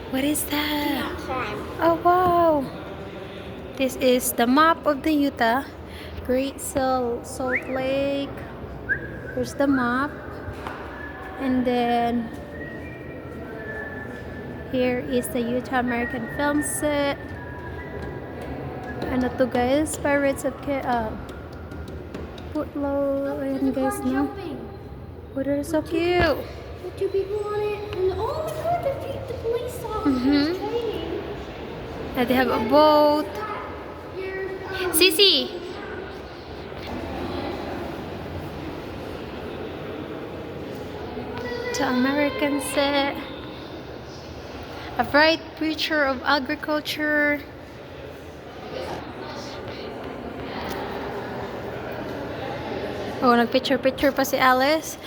What is that? Oh, wow. This is the map of the Utah. Great Salt Lake. Here's the map. And then here is the Utah American film set. Ano to guys? Pirates of Putlo. Ayan guys, no? Oh, they're so cute. With two people on it. And oh my god, the police officers training. And they have a boat. Sisi! The American set. A bright picture of agriculture. Oh, nagpicture-picture pa si Alice.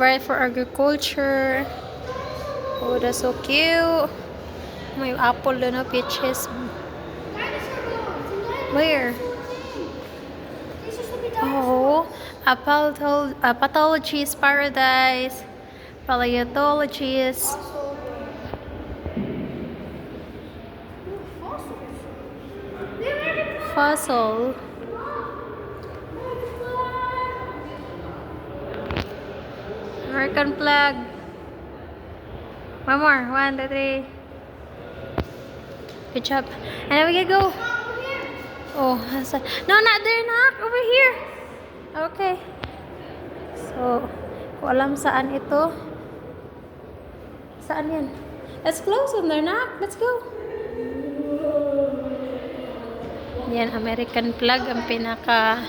Bright for agriculture. Oh, that's so cute. May apple doon na peaches. Where? Oh, a pathologist paradise. Paleontologist. Fossil. American flag. One more. 1, 2, 3. Good job. And then we can go. Oh, no, not there, not over here. Okay. So, kung alam saan ito. Saan yan? Let's close them there, nak. Let's go. Yan, American flag. Ang pinaka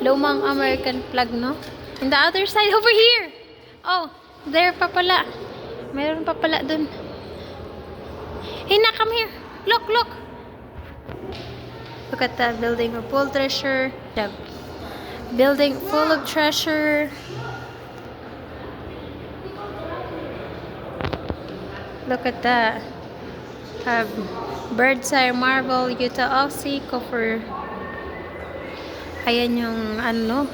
lumang American flag, no? And the other side, over here. Oh, there pa pala. Mayroon pa pala dun. Hey, na, come here. Look, look. Look at that building of full treasure. The building full of treasure. Look at that. Bird's eye marble, Utah Aussie, coffer. Ayan yung ano,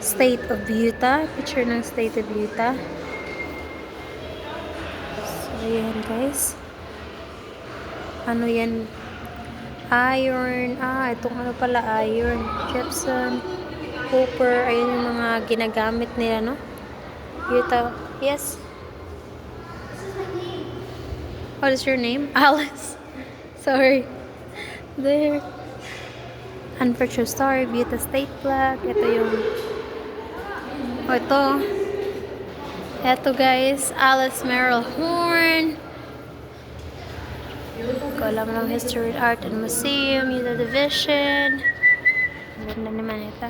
state of Utah. Picture ng state of Utah. So, ayan guys. Ano yan? Iron. Itong ano pala, iron. Gypsum. Copper. Ayan yung mga ginagamit nila, no? Utah. Yes. What is your name? Alice. Sorry. There. Unfortunate story. Utah State flag. Ito yung... Oh, ito. Ito guys. Alice Merrill Horn. Alam ng History, Art and Museum. Utah Division. Ganda naman ito.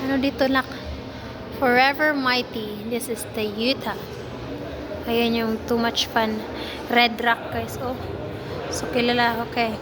Ano dito nak? Forever Mighty. This is the Utah. Ayan yung Too Much Fun. Red Rock guys. Oh. So kilala. Okay.